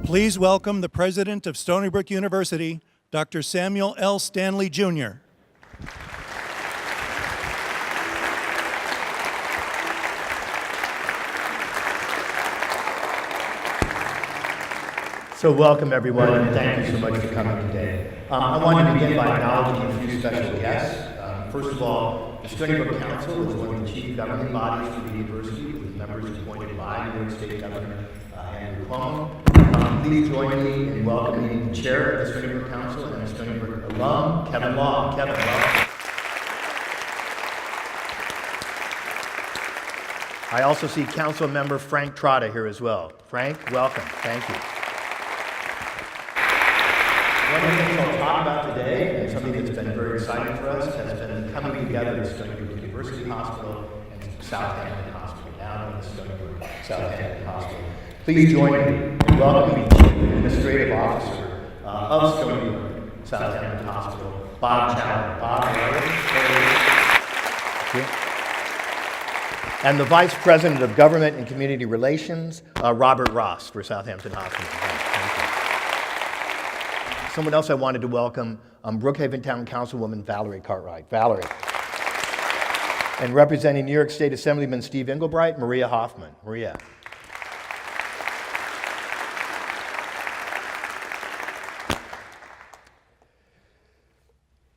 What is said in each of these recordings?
Please welcome the president of Stony Brook University, Dr. Samuel L. Stanley, Jr. So welcome everyone, and thank you so much for coming today. I wanted to begin by acknowledging a few special guests. First of all, the Stony Brook Council is one of the chief governing bodies for the university, with members appointed by New York State Governor Andrew Cuomo. Please join me in welcoming the chair of the Stony Brook Council and the Stony Brook alum, Kevin Long. Kevin, welcome. I also see Council Member Frank Trotta here as well. Frank, welcome. Thank you. One of the things I'll talk about today, and something that's been very exciting for us, has been coming together at Stony Brook University Hospital and Southampton Hospital, now known as Stony Brook Southampton Hospital. Please join me in welcoming the Chief Administrative Officer of Stony Brook Southampton Hospital, Bob Chandler. Bob, and the Vice President of Government and Community Relations, Robert Ross, for Southampton Hospital. Someone else I wanted to welcome, Brookhaven Town Councilwoman Valerie Cartwright. Valerie. And representing New York State Assemblyman Steve Englebright, Maria Hoffman. Maria.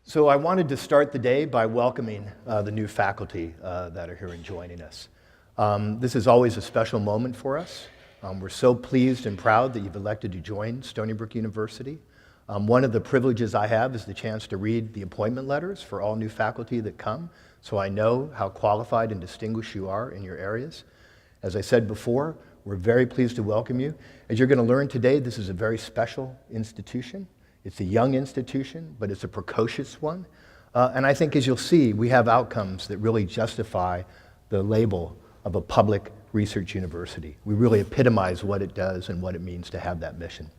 So I wanted to start the day by welcoming the new faculty that are here and joining us. This is always a special moment for us. We're so pleased and proud that you've elected to join Stony Brook University. One of the privileges I have is the chance to read the appointment letters for all new faculty that come, so I know how qualified and distinguished you are in your areas. As I said before, we're very pleased to welcome you. As you're going to learn today, this is a very special institution. It's a young institution, but it's a precocious one. And I think, as you'll see, we have outcomes that really justify the label of a public research university. We really epitomize what it does and what it means to have that mission.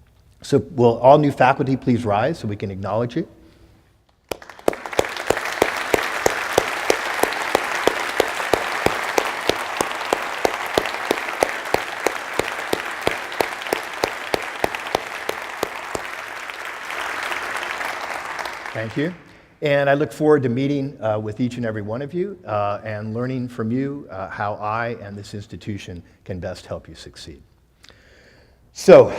So will all new faculty please rise so we can acknowledge you? Thank you. And I look forward to meeting with each and every one of you and learning from you how I and this institution can best help you succeed. So,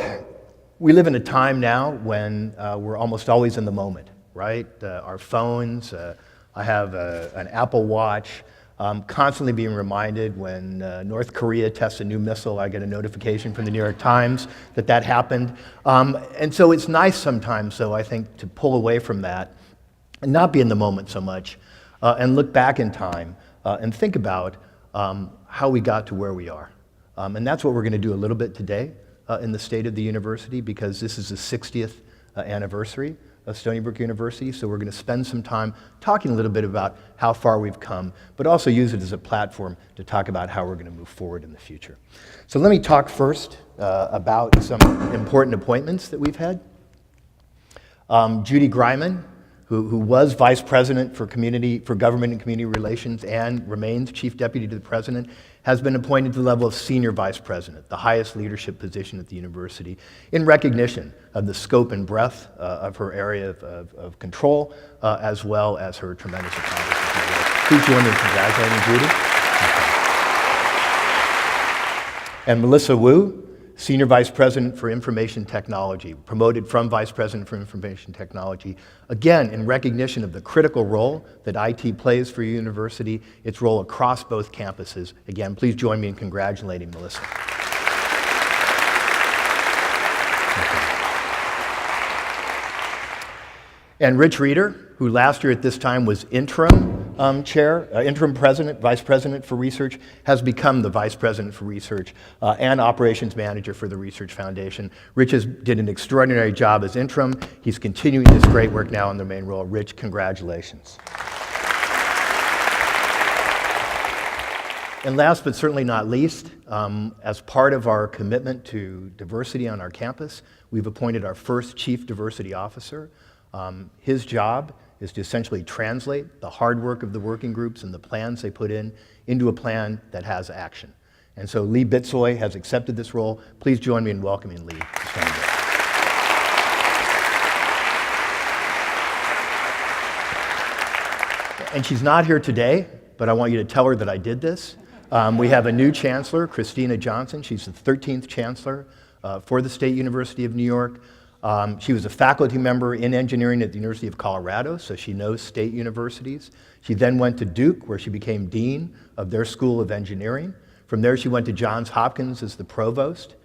we live in a time now when we're almost always in the moment, right? Our phones, I have an Apple Watch. I'm constantly being reminded when North Korea tests a new missile, I get a notification from the New York Times that that happened. And so it's nice sometimes, though, I think, to pull away from that and not be in the moment so much and look back in time and think about how we got to where we are. And that's what we're going to do a little bit today. In the state of the university, because this is the 60th anniversary of Stony Brook University, so we're going to spend some time talking a little bit about how far we've come, but also use it as a platform to talk about how we're going to move forward in the future. So let me talk first about some important appointments that we've had. Judy Greiman, who was Vice President for Government and Community Relations and remains Chief Deputy to the President, has been appointed to the level of Senior Vice President, the highest leadership position at the university, in recognition of the scope and breadth of her area of control, as well as her tremendous accomplishments. Please join me in congratulating Judy. And Melissa Wu, Senior Vice President for Information Technology, promoted from Vice President for Information Technology, again, in recognition of the critical role that IT plays for your university, its role across both campuses. Again, please join me in congratulating Melissa. And Rich Reeder, who last year at this time was interim Vice President for Research, has become the Vice President for Research and Operations Manager for the Research Foundation. Rich did an extraordinary job as interim. He's continuing this great work now in the main role. Rich, congratulations. And last but certainly not least, as part of our commitment to diversity on our campus, we've appointed our first Chief Diversity Officer. His job is to essentially translate the hard work of the working groups and the plans they put in into a plan that has action. And so Lee Bitsoy has accepted this role. Please join me in welcoming Lee to Stony Brook. And she's not here today, but I want you to tell her that I did this. We have a new chancellor, Christina Johnson. She's the 13th chancellor for the State University of New York. She was a faculty member in engineering at the University of Colorado, so she knows state universities. She then went to Duke, where she became dean of their School of Engineering. From there, she went to Johns Hopkins as the provost.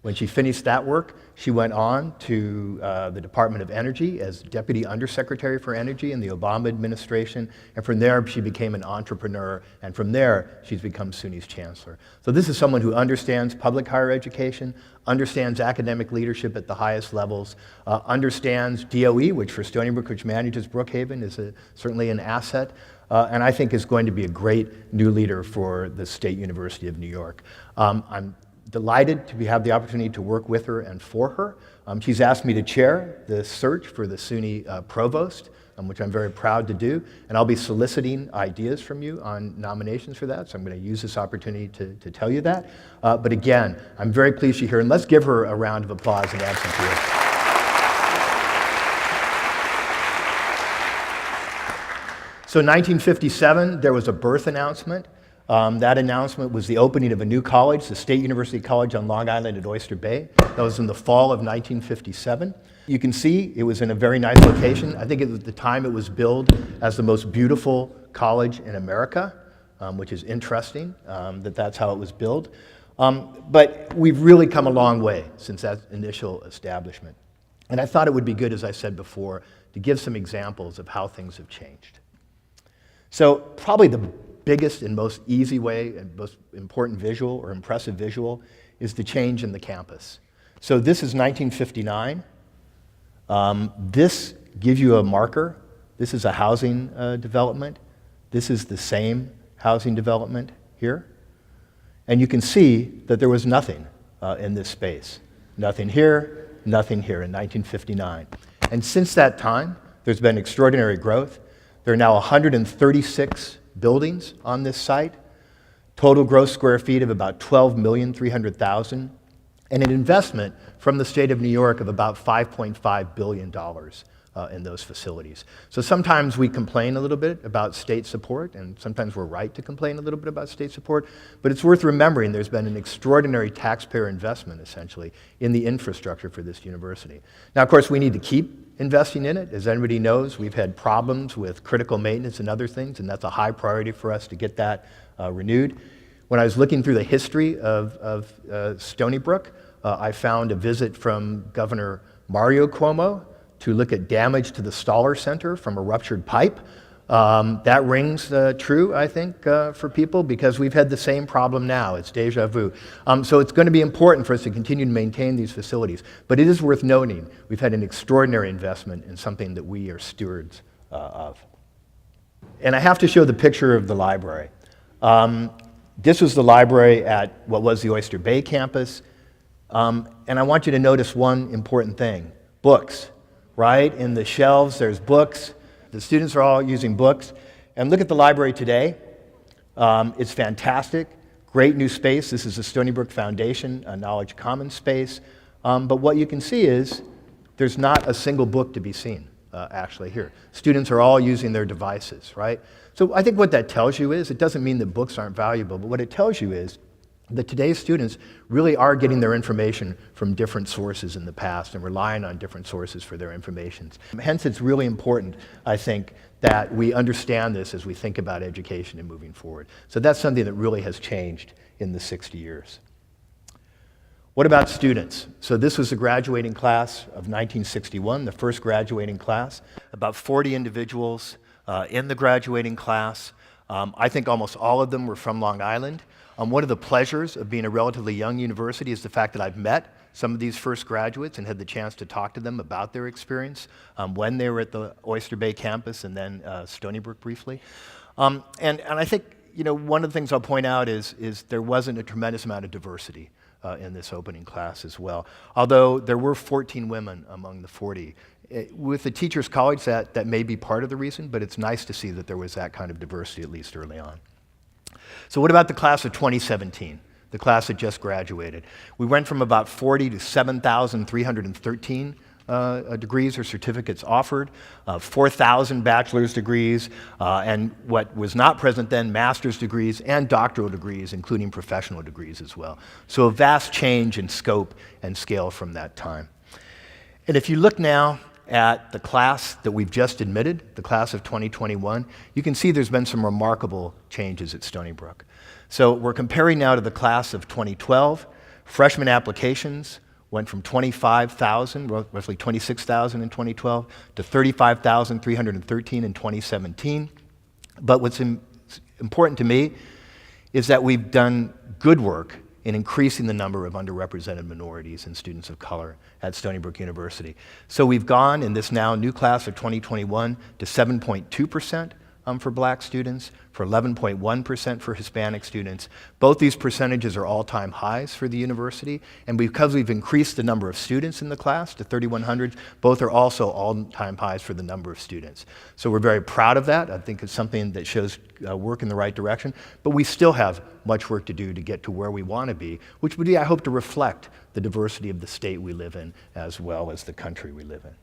When she finished that work, she went on to the Department of Energy as Deputy Undersecretary for Energy in the Obama administration, and from there she became an entrepreneur, and from there she's become SUNY's chancellor. So this is someone who understands public higher education, understands academic leadership at the highest levels, understands DOE, which for Stony Brook, which manages Brookhaven, is certainly an asset, and I think is going to be a great new leader for the State University of New York. I'm delighted to have the opportunity to work with her and for her. She's asked me to chair the search for the SUNY provost, which I'm very proud to do, and I'll be soliciting ideas from you on nominations for that, so I'm going to use this opportunity to tell you that. But again, I'm very pleased she's here, and let's give her a round of applause and absentee. So in 1957, there was a birth announcement. That announcement was the opening of a new college, the State University College on Long Island at Oyster Bay. That was in the fall of 1957. You can see it was in a very nice location. I think at the time it was billed as the most beautiful college in America, which is interesting that that's how it was billed. But we've really come a long way since that initial establishment. And I thought it would be good, as I said before, to give some examples of how things have changed. So probably the biggest and most easy way and most important visual or impressive visual is the change in the campus. So this is 1959. This gives you a marker. This is a housing development. This is the same housing development here. And you can see that there was nothing in this space. Nothing here in 1959. And since that time, there's been extraordinary growth. There are now 136 buildings on this site, total gross square feet of about 12,300,000, and an investment from the state of New York of about $5.5 billion in those facilities. So sometimes we complain a little bit about state support, and sometimes we're right to complain a little bit about state support, but it's worth remembering there's been an extraordinary taxpayer investment, essentially, in the infrastructure for this university. Now, of course, we need to keep investing in it. As everybody knows, we've had problems with critical maintenance and other things, and that's a high priority for us to get that renewed. When I was looking through the history of Stony Brook, I found a visit from Governor Mario Cuomo to look at damage to the Stoller Center from a ruptured pipe. That rings true, I think, for people, because we've had the same problem now. It's deja vu. So it's going to be important for us to continue to maintain these facilities. But it is worth noting we've had an extraordinary investment in something that we are stewards of. And I have to show the picture of the library. This was the library at what was the Oyster Bay campus. And I want you to notice one important thing. Books, right? In the shelves, there's books. The students are all using books. And look at the library today. It's fantastic. Great new space. This is the Stony Brook Foundation, a Knowledge Commons space. But what you can see is there's not a single book to be seen, actually, here. Students are all using their devices, right? So I think what that tells you is, it doesn't mean that books aren't valuable, but what it tells you is that today's students really are getting their information from different sources in the past and relying on different sources for their information. Hence, it's really important, I think, that we understand this as we think about education and moving forward. So that's something that really has changed in the 60 years. What about students? So this was the graduating class of 1961, the first graduating class. About 40 individuals in the graduating class. I think almost all of them were from Long Island. One of the pleasures of being a relatively young university is the fact that I've met some of these first graduates and had the chance to talk to them about their experience when they were at the Oyster Bay campus and then Stony Brook briefly. And I think, you know, one of the things I'll point out is there wasn't a tremendous amount of diversity in this opening class as well. Although there were 14 women among the 40. With the Teachers College, that may be part of the reason, but it's nice to see that there was that kind of diversity, at least early on. So what about the class of 2017, the class that just graduated? We went from about 40 to 7,313 degrees or certificates offered, 4,000 bachelor's degrees, and what was not present then, master's degrees and doctoral degrees, including professional degrees as well. So a vast change in scope and scale from that time. And if you look now at the class that we've just admitted, the class of 2021, you can see there's been some remarkable changes at Stony Brook. So we're comparing now to the class of 2012. Freshman applications went from 25,000, roughly 26,000 in 2012, to 35,313 in 2017. But what's important to me is that we've done good work in increasing the number of underrepresented minorities and students of color at Stony Brook University. So we've gone in this now new class of 2021 to 7.2% for black students, for 11.1% for Hispanic students. Both these percentages are all-time highs for the university, and because we've increased the number of students in the class to 3,100, both are also all-time highs for the number of students. So we're very proud of that. I think it's something that shows work in the right direction, but we still have much work to do to get to where we want to be, which would be, I hope, to reflect the diversity of the state we live in as well as the country we live in.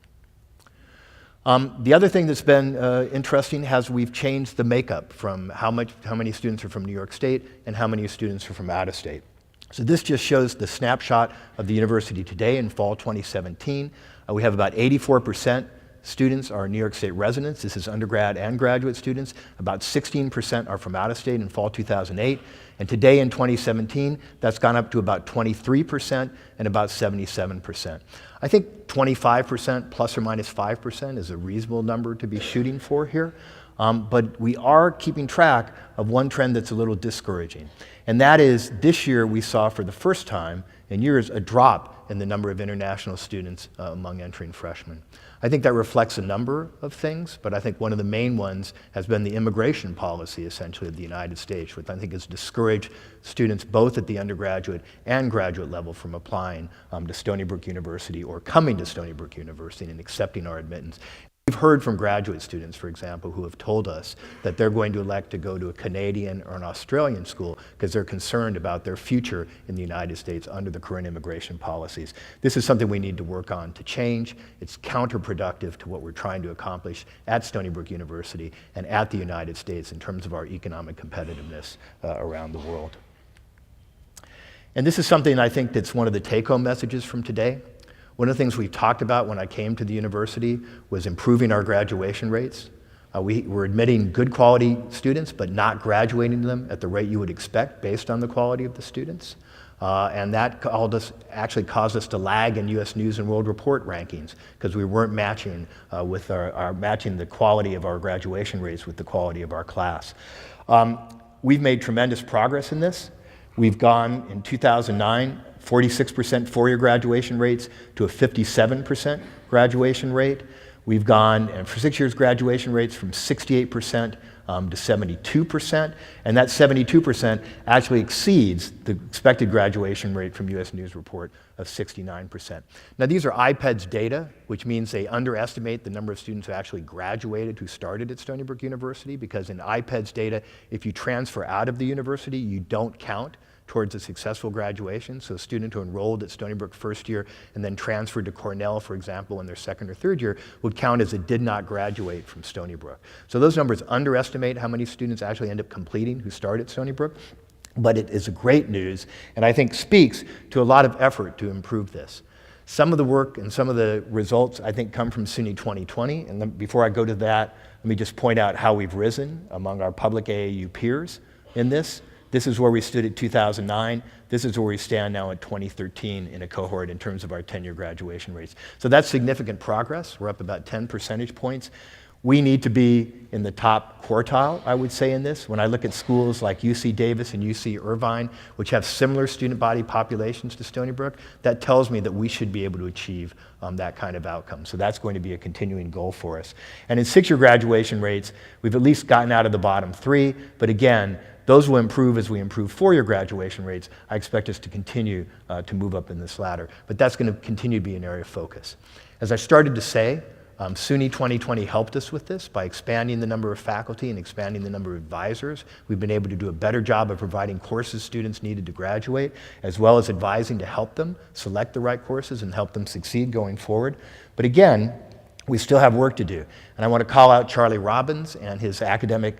The other thing that's been interesting is we've changed the makeup from how many students are from New York State and how many students are from out of state. So this just shows the snapshot of the university today in fall 2017. We have about 84% students are New York State residents. This is undergrad and graduate students. About 16% are from out of state in fall 2008. And today in 2017, that's gone up to about 23% and about 77%. I think 25% plus or minus 5% is a reasonable number to be shooting for here. But we are keeping track of one trend that's a little discouraging. And that is this year we saw for the first time in years a drop in the number of international students among entering freshmen. I think that reflects a number of things, but I think one of the main ones has been the immigration policy, essentially, of the United States, which I think has discouraged students both at the undergraduate and graduate level from applying to Stony Brook University or coming to Stony Brook University and accepting our admittance. We've heard from graduate students, for example, who have told us that they're going to elect to go to a Canadian or an Australian school because they're concerned about their future in the United States under the current immigration policies. This is something we need to work on to change. It's counterproductive to what we're trying to accomplish at Stony Brook University and at the United States in terms of our economic competitiveness around the world. And this is something I think that's one of the take-home messages from today. One of the things we talked about when I came to the university was improving our graduation rates. We were admitting good quality students, but not graduating them at the rate you would expect based on the quality of the students. And that actually caused us to lag in U.S. News and World Report rankings because we weren't matching matching the quality of our graduation rates with the quality of our class. We've made tremendous progress in this. We've gone in 2009, 46% four-year graduation rates to a 57% graduation rate. We've gone for 6 years graduation rates from 68% to 72%, and that 72% actually exceeds the expected graduation rate from U.S. News Report of 69%. Now these are IPEDS data, which means they underestimate the number of students who actually graduated who started at Stony Brook University, because in IPEDS data, if you transfer out of the university, you don't count towards a successful graduation. So a student who enrolled at Stony Brook first year and then transferred to Cornell, for example, in their second or third year would count as it did not graduate from Stony Brook. So those numbers underestimate how many students actually end up completing who start at Stony Brook, but it is great news and I think speaks to a lot of effort to improve this. Some of the work and some of the results I think come from SUNY 2020, and then before I go to that, let me just point out how we've risen among our public AAU peers in this. This is where we stood at 2009. This is where we stand now at 2013 in a cohort in terms of our 10-year graduation rates. So that's significant progress. We're up about 10 percentage points. We need to be in the top quartile, I would say, in this. When I look at schools like UC Davis and UC Irvine, which have similar student body populations to Stony Brook, that tells me that we should be able to achieve that kind of outcome. So that's going to be a continuing goal for us. And in 6-year graduation rates, we've at least gotten out of the bottom 3, but again, those will improve as we improve 4-year graduation rates. I expect us to continue to move up in this ladder, but that's going to continue to be an area of focus. As I started to say, SUNY 2020 helped us with this by expanding the number of faculty and expanding the number of advisors. We've been able to do a better job of providing courses students needed to graduate, as well as advising to help them select the right courses and help them succeed going forward. But again, we still have work to do. And I want to call out Charlie Robbins and his academic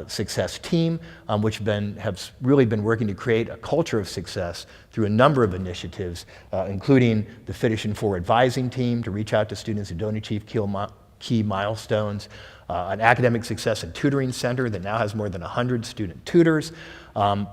success team, which have really been working to create a culture of success through a number of initiatives, including the Finish and For advising team to reach out to students who don't achieve key milestones, an academic success and tutoring center that now has more than 100 student tutors,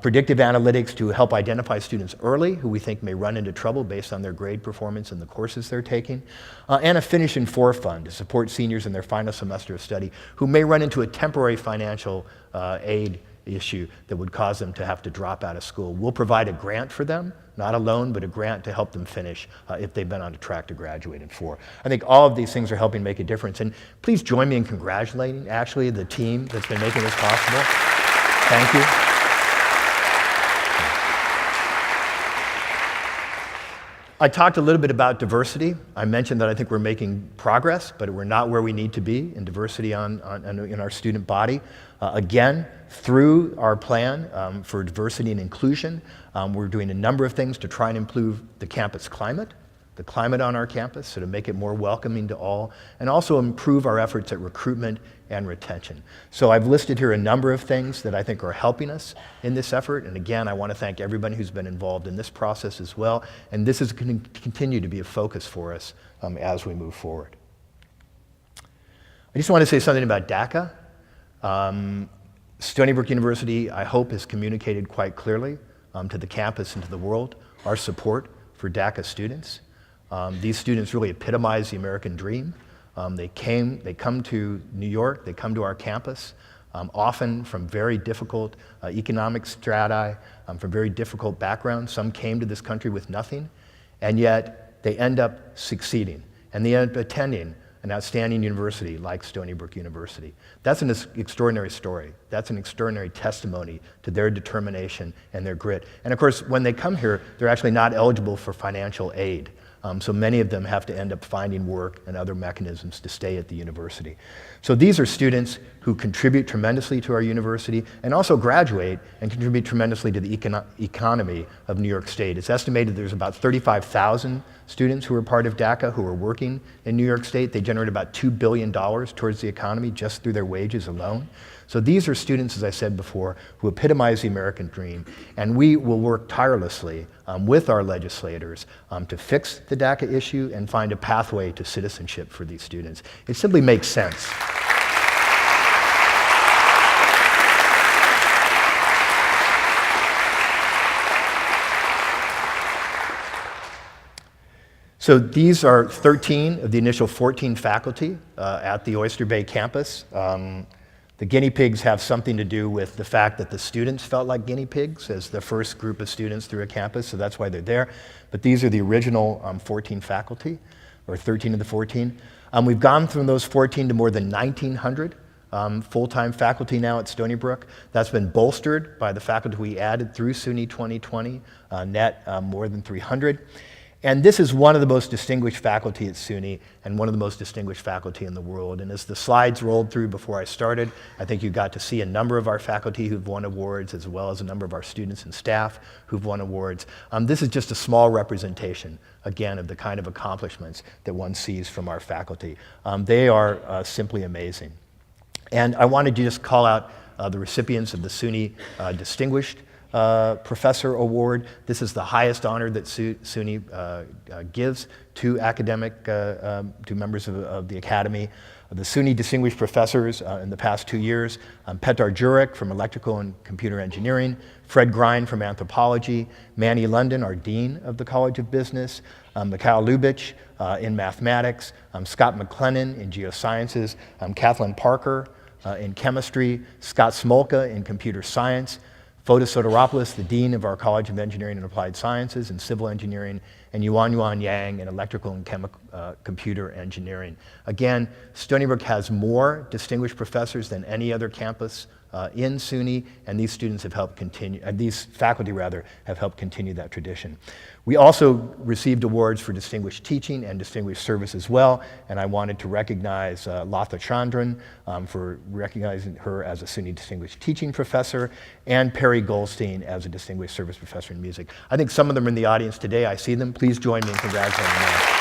predictive analytics to help identify students early who we think may run into trouble based on their grade performance in the courses they're taking, and a Finish and For fund to support seniors in their final semester of study who may run into a temporary financial aid issue that would cause them to have to drop out of school. We'll provide a grant for them, not a loan, but a grant to help them finish if they've been on a track to graduate in 4. I think all of these things are helping make a difference. And please join me in congratulating, actually, the team that's been making this possible. Thank you. I talked a little bit about diversity. I mentioned that I think we're making progress, but we're not where we need to be in diversity in our student body. Again, through our plan for diversity and inclusion, we're doing a number of things to try and improve the campus climate, the climate on our campus, so to make it more welcoming to all, and also improve our efforts at recruitment and retention. So I've listed here a number of things that I think are helping us in this effort, and again, I want to thank everybody who's been involved in this process as well, and this is going to continue to be a focus for us as we move forward. I just want to say something about DACA. Stony Brook University, I hope, has communicated quite clearly to the campus and to the world our support for DACA students. These students really epitomize the American dream. They come to New York, they come to our campus, often from very difficult economic strata, from very difficult backgrounds. Some came to this country with nothing, and yet they end up succeeding, and they end up attending an outstanding university like Stony Brook University. That's an extraordinary story. That's an extraordinary testimony to their determination and their grit. And of course, when they come here, they're actually not eligible for financial aid. So many of them have to end up finding work and other mechanisms to stay at the university. So these are students who contribute tremendously to our university and also graduate and contribute tremendously to the economy of New York State. It's estimated there's about 35,000 students who are part of DACA who are working in New York State. They generate about $2 billion towards the economy just through their wages alone. So these are students, as I said before, who epitomize the American dream, and we will work tirelessly with our legislators to fix the DACA issue and find a pathway to citizenship for these students. It simply makes sense. So these are 13 of the initial 14 faculty at the Oyster Bay campus. The guinea pigs have something to do with the fact that the students felt like guinea pigs as the first group of students through a campus, so that's why they're there. But these are the original 14 faculty, or 13 of the 14. We've gone from those 14 to more than 1,900 full-time faculty now at Stony Brook. That's been bolstered by the faculty we added through SUNY 2020, net more than 300. And this is one of the most distinguished faculty at SUNY and one of the most distinguished faculty in the world. And as the slides rolled through before I started, I think you got to see a number of our faculty who've won awards, as well as a number of our students and staff who've won awards. This is just a small representation, again, of the kind of accomplishments that one sees from our faculty. They are simply amazing. And I wanted to just call out the recipients of the SUNY Distinguished Professor Award. This is the highest honor that SUNY gives to to members of the Academy. The SUNY Distinguished Professors in the past 2 years, Petar Jurek from Electrical and Computer Engineering, Fred Grein from Anthropology, Manny London, our Dean of the College of Business, Mikhail Lubitsch in Mathematics, Scott McLennan in Geosciences, Kathleen Parker in Chemistry, Scott Smolka in Computer Science, Fotis Soteropoulos, the Dean of our College of Engineering and Applied Sciences and Civil Engineering, and Yuan Yang in Electrical and Computer Engineering. Again, Stony Brook has more distinguished professors than any other campus in SUNY, and these students have helped continue, these faculty rather, have helped continue that tradition. We also received awards for distinguished teaching and distinguished service as well, and I wanted to recognize Latha Chandran for recognizing her as a SUNY Distinguished Teaching Professor, and Perry Goldstein as a Distinguished Service Professor in Music. I think some of them are in the audience today. I see them. Please join me in congratulating them.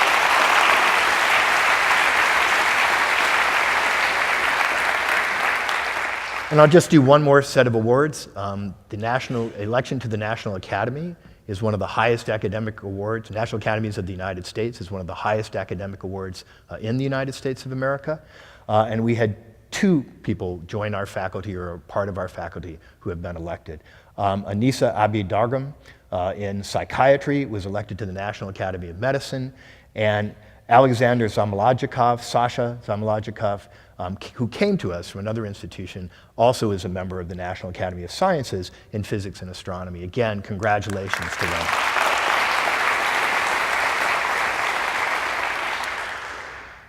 And I'll just do one more set of awards. The national election to the National Academy is one of the highest academic awards. National Academies of the United States is one of the highest academic awards in the United States of America. And we had 2 people join our faculty or are part of our faculty who have been elected. Anissa Abidargam in psychiatry was elected to the National Academy of Medicine, and Alexander Zamolodchikov, Sasha Zamolodchikov, who came to us from another institution, also is a member of the National Academy of Sciences in physics and astronomy. Again, congratulations to them.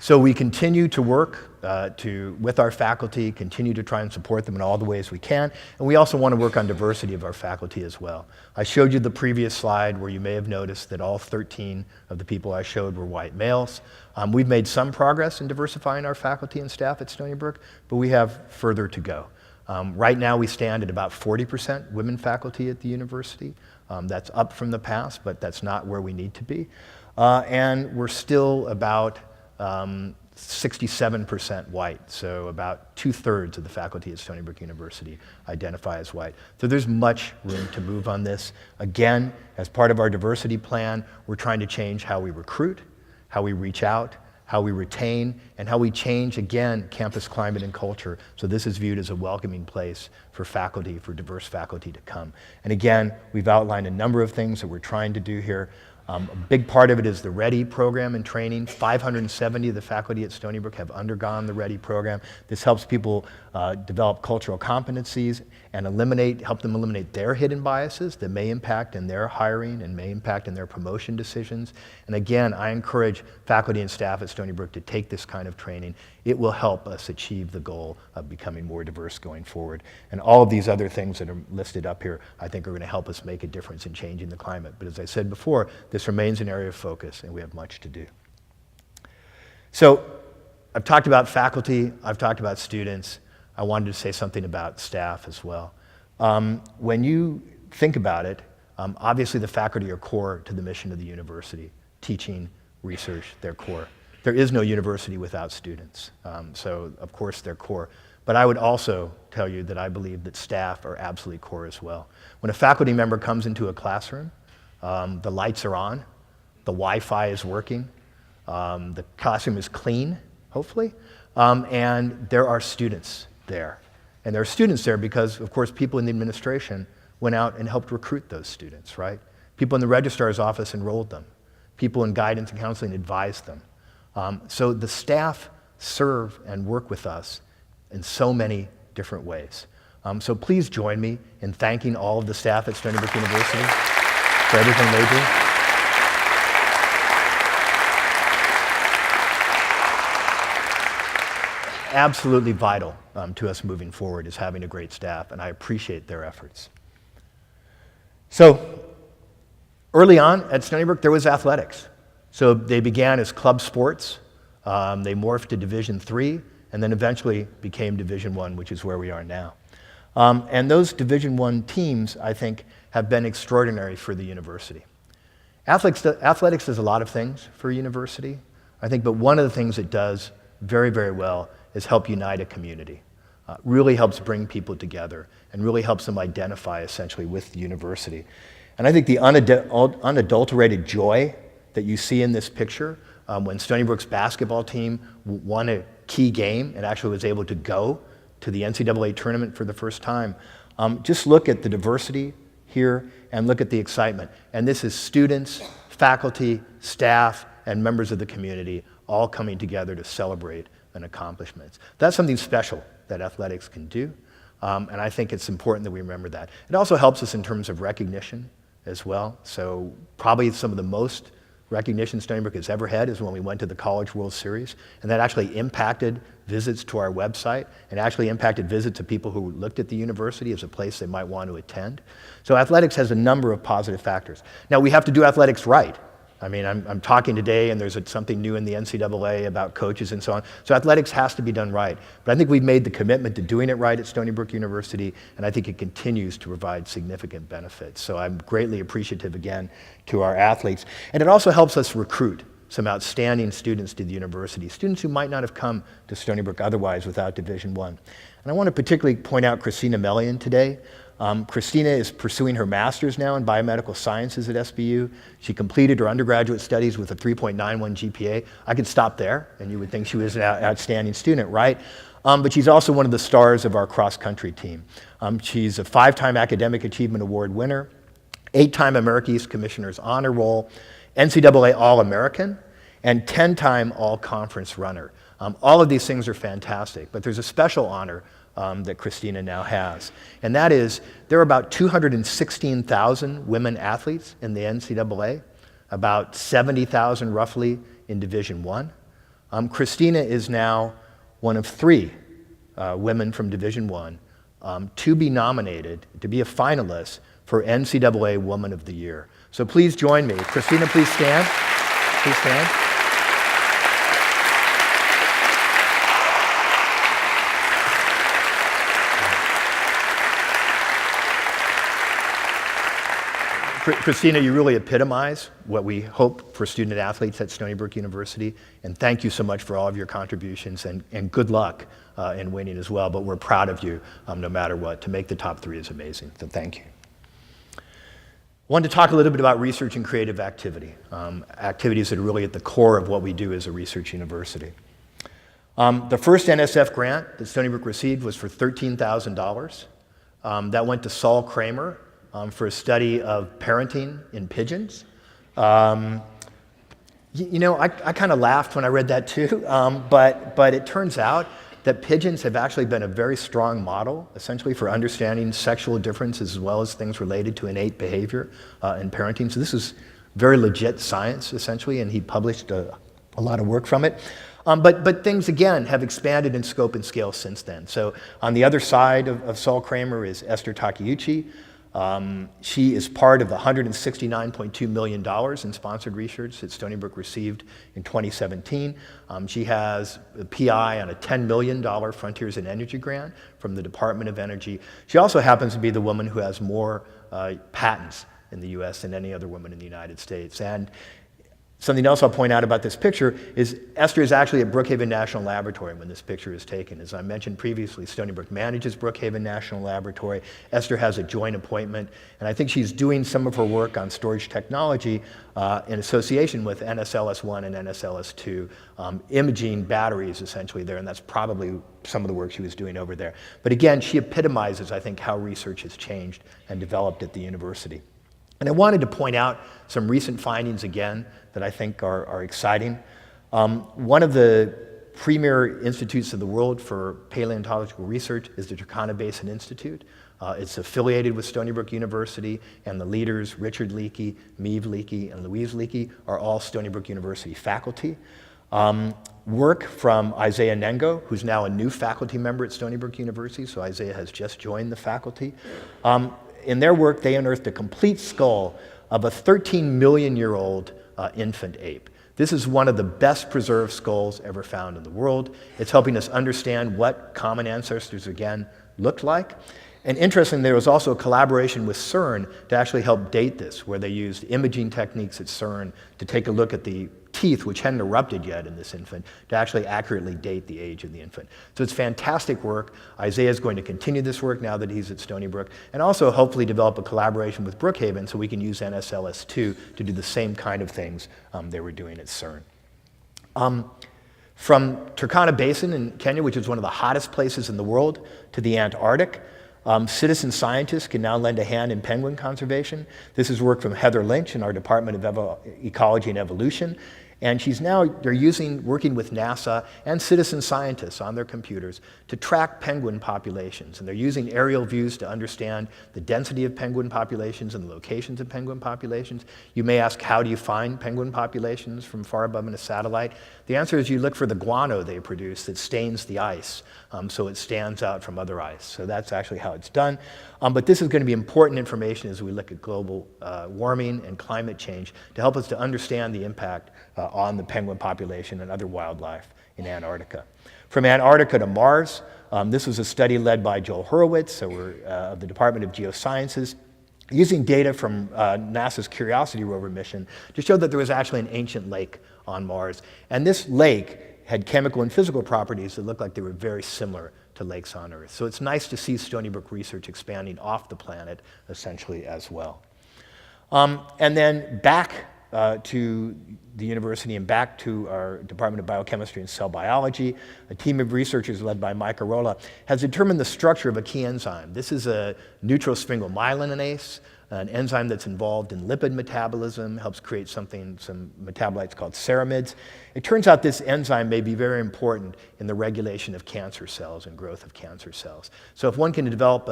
So we continue to work with our faculty, continue to try and support them in all the ways we can, and we also want to work on diversity of our faculty as well. I showed you the previous slide where you may have noticed that all 13 of the people I showed were white males. We've made some progress in diversifying our faculty and staff at Stony Brook, but we have further to go. Right now we stand at about 40% women faculty at the university. That's up from the past, but that's not where we need to be. And we're still about 67% white, so about 2/3 of the faculty at Stony Brook University identify as white. So there's much room to move on this. Again, as part of our diversity plan, we're trying to change how we recruit, how we reach out, how we retain, and how we change, again, campus climate and culture, so this is viewed as a welcoming place for faculty, for diverse faculty to come. And again, we've outlined a number of things that we're trying to do here. A big part of it is the READY program and training. 570 of the faculty at Stony Brook have undergone the READY program. This helps people develop cultural competencies and help them eliminate their hidden biases that may impact in their hiring and may impact in their promotion decisions. And again, I encourage faculty and staff at Stony Brook to take this kind of training. It will help us achieve the goal of becoming more diverse going forward. And all of these other things that are listed up here, I think, are going to help us make a difference in changing the climate. But as I said before, this remains an area of focus, and we have much to do. So I've talked about faculty, I've talked about students. I wanted to say something about staff as well. When you think about it, obviously the faculty are core to the mission of the university. Teaching, research, they're core. There is no university without students, so of course they're core. But I would also tell you that I believe that staff are absolutely core as well. When a faculty member comes into a classroom, the lights are on, the Wi-Fi is working, the classroom is clean, hopefully, and there are students there. And there are students there because, of course, people in the administration went out and helped recruit those students, right? People in the registrar's office enrolled them. People in guidance and counseling advised them. So the staff serve and work with us in so many different ways. So please join me in thanking all of the staff at Stony Brook University for everything they do. Absolutely vital to us moving forward is having a great staff, and I appreciate their efforts. So early on at Stony Brook, there was athletics. So they began as club sports, they morphed to Division III, and then eventually became Division I, which is where we are now. And those Division I teams, I think, have been extraordinary for the university. Athletics does a lot of things for a university, I think, but one of the things it does very, very well is help unite a community. Really helps bring people together and really helps them identify essentially with the university. And I think the unadulterated joy that you see in this picture when Stony Brook's basketball team won a key game and actually was able to go to the NCAA tournament for the first time. Just look at the diversity here and look at the excitement. And this is students, faculty, staff, and members of the community all coming together to celebrate an accomplishment. That's something special that athletics can do, and I think it's important that we remember that. It also helps us in terms of recognition as well. So probably some of the most recognition Stony Brook has ever had is when we went to the College World Series, and that actually impacted visits to our website and actually impacted visits of people who looked at the university as a place they might want to attend. So athletics has a number of positive factors. Now, we have to do athletics right. I mean, I'm talking today, and there's something new in the NCAA about coaches and so on. So athletics has to be done right. But I think we've made the commitment to doing it right at Stony Brook University, and I think it continues to provide significant benefits. So I'm greatly appreciative again to our athletes. And it also helps us recruit some outstanding students to the university, students who might not have come to Stony Brook otherwise without Division I. And I want to particularly point out Christina Melian today. Christina is pursuing her master's now in biomedical sciences at SBU. She completed her undergraduate studies with a 3.91 GPA. I could stop there, and you would think she was an outstanding student, right? But she's also one of the stars of our cross-country team. She's a 5-time Academic Achievement Award winner, 8-time American East Commissioner's Honor Roll, NCAA All-American, and 10-time All-Conference runner. All of these things are fantastic, but there's a special honor that Christina now has. And that is, there are about 216,000 women athletes in the NCAA, about 70,000 roughly in Division I. Christina is now one of 3 women from Division I to be nominated, to be a finalist for NCAA Woman of the Year. So please join me. Christina, please stand. Please stand. Christina, you really epitomize what we hope for student athletes at Stony Brook University, and thank you so much for all of your contributions, and good luck in winning as well, but we're proud of you no matter what. To make the top 3 is amazing, so thank you. I wanted to talk a little bit about research and creative activity, activities that are really at the core of what we do as a research university. The first NSF grant that Stony Brook received was for $13,000. That went to Saul Kramer, for a study of parenting in pigeons. I kind of laughed when I read that too, but it turns out that pigeons have actually been a very strong model, essentially, for understanding sexual differences as well as things related to innate behavior in parenting. So this is very legit science, essentially, and he published a lot of work from it. But things, again, have expanded in scope and scale since then. So on the other side of Saul Kramer is Esther Takeuchi. She is part of the $169.2 million in sponsored research that Stony Brook received in 2017. She has a PI on a $10 million Frontiers in Energy grant from the Department of Energy. She also happens to be the woman who has more patents in the US than any other woman in the United States. And something else I'll point out about this picture is Esther is actually at Brookhaven National Laboratory when this picture is taken. As I mentioned previously, Stony Brook manages Brookhaven National Laboratory. Esther has a joint appointment, and I think she's doing some of her work on storage technology in association with NSLS-1 and NSLS-2, imaging batteries essentially there, and that's probably some of the work she was doing over there. But again, she epitomizes, I think, how research has changed and developed at the university. And I wanted to point out some recent findings again that I think are exciting. One of the premier institutes of the world for paleontological research is the Turkana Basin Institute. It's affiliated with Stony Brook University, and the leaders, Richard Leakey, Meave Leakey, and Louise Leakey, are all Stony Brook University faculty. Work from Isaiah Nengo, who's now a new faculty member at Stony Brook University, so Isaiah has just joined the faculty. In their work, they unearthed a complete skull of a 13-million-year-old infant ape. This is one of the best preserved skulls ever found in the world. It's helping us understand what common ancestors, again, looked like. And interestingly, there was also a collaboration with CERN to actually help date this, where they used imaging techniques at CERN to take a look at the teeth, which hadn't erupted yet in this infant, to actually accurately date the age of the infant. So it's fantastic work. Isaiah is going to continue this work now that he's at Stony Brook, and also hopefully develop a collaboration with Brookhaven so we can use NSLS-2 to do the same kind of things they were doing at CERN. From Turkana Basin in Kenya, which is one of the hottest places in the world, to the Antarctic, citizen scientists can now lend a hand in penguin conservation. This is work from Heather Lynch in our Department of Ecology and Evolution. And they're working with NASA and citizen scientists on their computers to track penguin populations. And they're using aerial views to understand the density of penguin populations and the locations of penguin populations. You may ask, how do you find penguin populations from far above in a satellite? The answer is you look for the guano they produce that stains the ice, so it stands out from other ice. So that's actually how it's done. But this is going to be important information as we look at global warming and climate change to help us to understand the impact on the penguin population and other wildlife in Antarctica. From Antarctica to Mars, this was a study led by Joel Hurwitz of the Department of Geosciences, using data from NASA's Curiosity rover mission to show that there was actually an ancient lake on Mars. And this lake had chemical and physical properties that looked like they were very similar to lakes on Earth. So it's nice to see Stony Brook research expanding off the planet, essentially, as well. And then back to the university and back to our Department of Biochemistry and Cell Biology, a team of researchers led by Mike Arola has determined the structure of a key enzyme. This is a neutral-sphingomyelinase, an enzyme that's involved in lipid metabolism, helps create some metabolites called ceramides. It turns out this enzyme may be very important in the regulation of cancer cells and growth of cancer cells. So if one can develop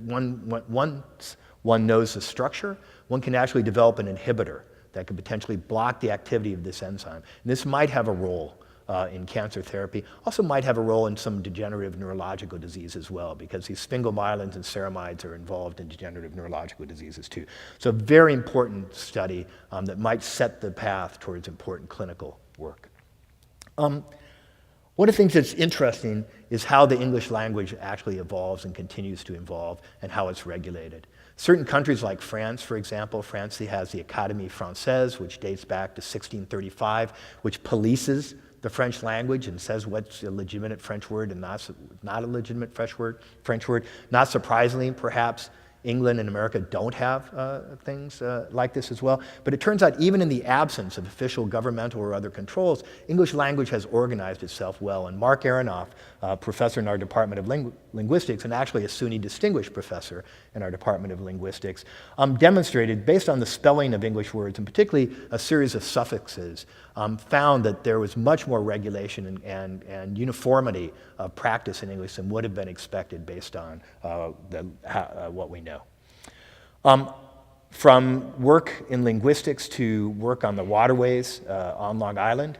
once one knows the structure, one can actually develop an inhibitor that could potentially block the activity of this enzyme. And this might have a role in cancer therapy, also might have a role in some degenerative neurological disease as well, because these sphingomyelins and ceramides are involved in degenerative neurological diseases too. So a very important study that might set the path towards important clinical work. One of the things that's interesting is how the English language actually evolves and continues to evolve and how it's regulated. Certain countries like France, for example, France has the Académie Française, which dates back to 1635, which polices the French language and says what's a legitimate French word and not a legitimate French word. Not surprisingly, perhaps, England and America don't have things like this as well. But it turns out even in the absence of official governmental or other controls, English language has organized itself well. And Mark Aronoff, professor in our Department of Linguistics, and actually a SUNY distinguished professor in our Department of Linguistics, demonstrated, based on the spelling of English words, and particularly a series of suffixes, found that there was much more regulation and uniformity of practice in English than would have been expected based on what we know. From work in linguistics to work on the waterways on Long Island,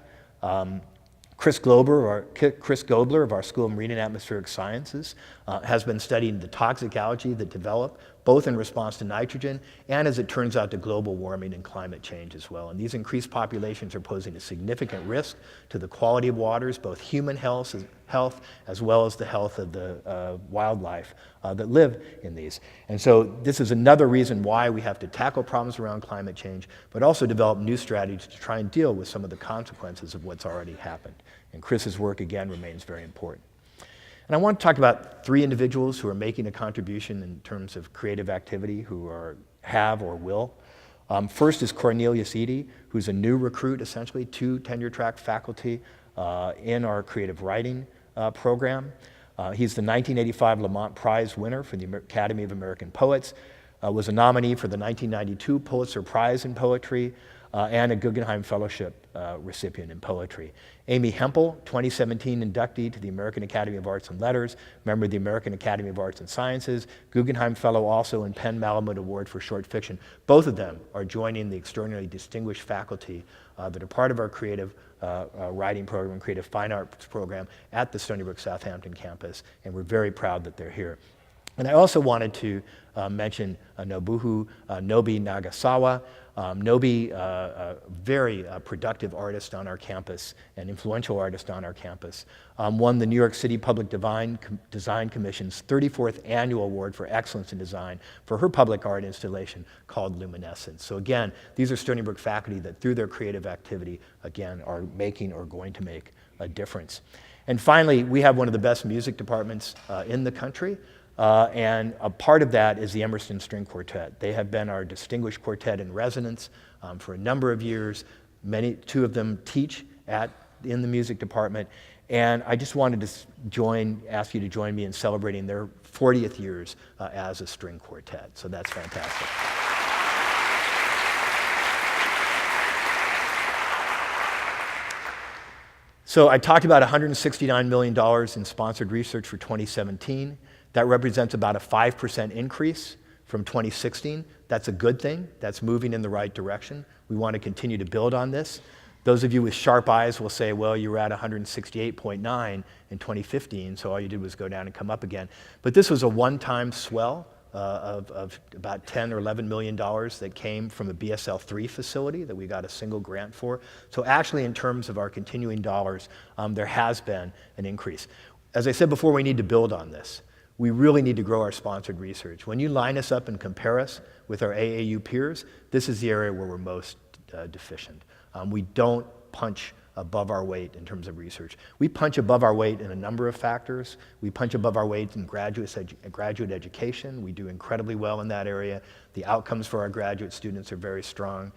Chris Gobler of our School of Marine and Atmospheric Sciences has been studying the toxic algae that develop both in response to nitrogen and, as it turns out, to global warming and climate change as well. And these increased populations are posing a significant risk to the quality of waters, both human health as well as the health of the wildlife that live in these. And so this is another reason why we have to tackle problems around climate change, but also develop new strategies to try and deal with some of the consequences of what's already happened. And Chris's work, again, remains very important. And I want to talk about 3 individuals who are making a contribution in terms of creative activity, who have or will. First is Cornelius Eady, who's a new recruit, essentially, to tenure-track faculty in our creative writing program. He's the 1985 Lamont Prize winner for the Academy of American Poets, was a nominee for the 1992 Pulitzer Prize in Poetry, and a Guggenheim Fellowship recipient in poetry. Amy Hempel, 2017 inductee to the American Academy of Arts and Letters, member of the American Academy of Arts and Sciences, Guggenheim Fellow also in Penn Malamud Award for Short Fiction. Both of them are joining the extraordinarily distinguished faculty that are part of our creative writing program, creative fine arts program at the Stony Brook Southampton campus, and we're very proud that they're here. And I also wanted to mention Nobuhu Nobi Nagasawa. Nobi, a very productive artist on our campus, an influential artist on our campus, won the New York City Public Design Commission's 34th Annual Award for Excellence in Design for her public art installation called Luminescence. So again, these are Stony Brook faculty that through their creative activity, again, are making or going to make a difference. And finally, we have one of the best music departments in the country. And a part of that is the Emerson String Quartet. They have been our distinguished quartet in residence for a number of years. 2 of them teach in the music department. And I just wanted to ask you to join me in celebrating their 40th years as a string quartet. So that's fantastic. So I talked about $169 million in sponsored research for 2017. That represents about a 5% increase from 2016. That's a good thing. That's moving in the right direction. We want to continue to build on this. Those of you with sharp eyes will say, well, you were at 168.9 in 2015, so all you did was go down and come up again. But this was a one-time swell of about $10 or $11 million that came from a BSL-3 facility that we got a single grant for. So actually, in terms of our continuing dollars, there has been an increase. As I said before, we need to build on this. We really need to grow our sponsored research. When you line us up and compare us with our AAU peers, this is the area where we're most deficient. We don't punch above our weight in terms of research. We punch above our weight in a number of factors. We punch above our weight in graduate education. We do incredibly well in that area. The outcomes for our graduate students are very strong.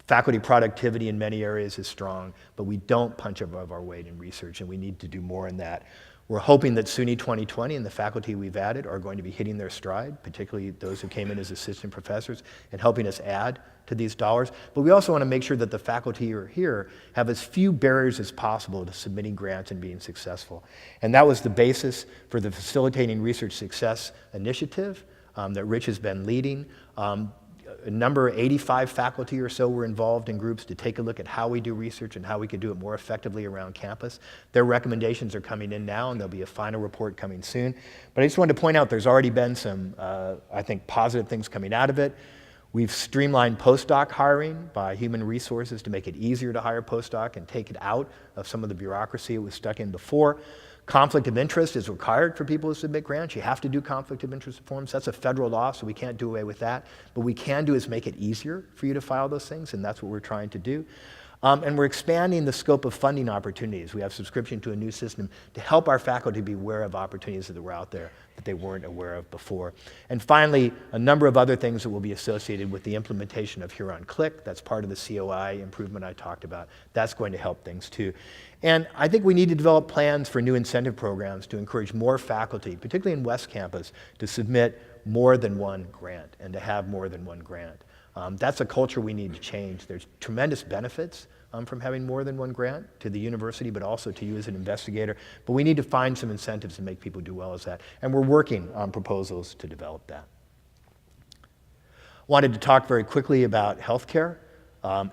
Faculty productivity in many areas is strong, but we don't punch above our weight in research, and we need to do more in that. We're hoping that SUNY 2020 and the faculty we've added are going to be hitting their stride, particularly those who came in as assistant professors, and helping us add to these dollars. But we also want to make sure that the faculty who are here have as few barriers as possible to submitting grants and being successful. And that was the basis for the Facilitating Research Success initiative that Rich has been leading. A number, 85 faculty or so were involved in groups to take a look at how we do research and how we could do it more effectively around campus. Their recommendations are coming in now, and there'll be a final report coming soon. But I just wanted to point out there's already been some, I think, positive things coming out of it. We've streamlined postdoc hiring by human resources to make it easier to hire postdoc and take it out of some of the bureaucracy it was stuck in before. Conflict of interest is required for people who submit grants. You have to do conflict of interest forms. That's a federal law, so we can't do away with that. But we can do is make it easier for you to file those things, and that's what we're trying to do. And we're expanding the scope of funding opportunities. We have subscription to a new system to help our faculty be aware of opportunities that were out there that they weren't aware of before. And finally, a number of other things that will be associated with the implementation of Huron Click. That's part of the COI improvement I talked about. That's going to help things too. And I think we need to develop plans for new incentive programs to encourage more faculty, particularly in West Campus, to submit more than one grant and to have more than one grant. That's a culture we need to change. There's tremendous benefits from having more than one grant to the university, but also to you as an investigator. But we need to find some incentives to make people do well as that. And we're working on proposals to develop that. Wanted to talk very quickly about healthcare.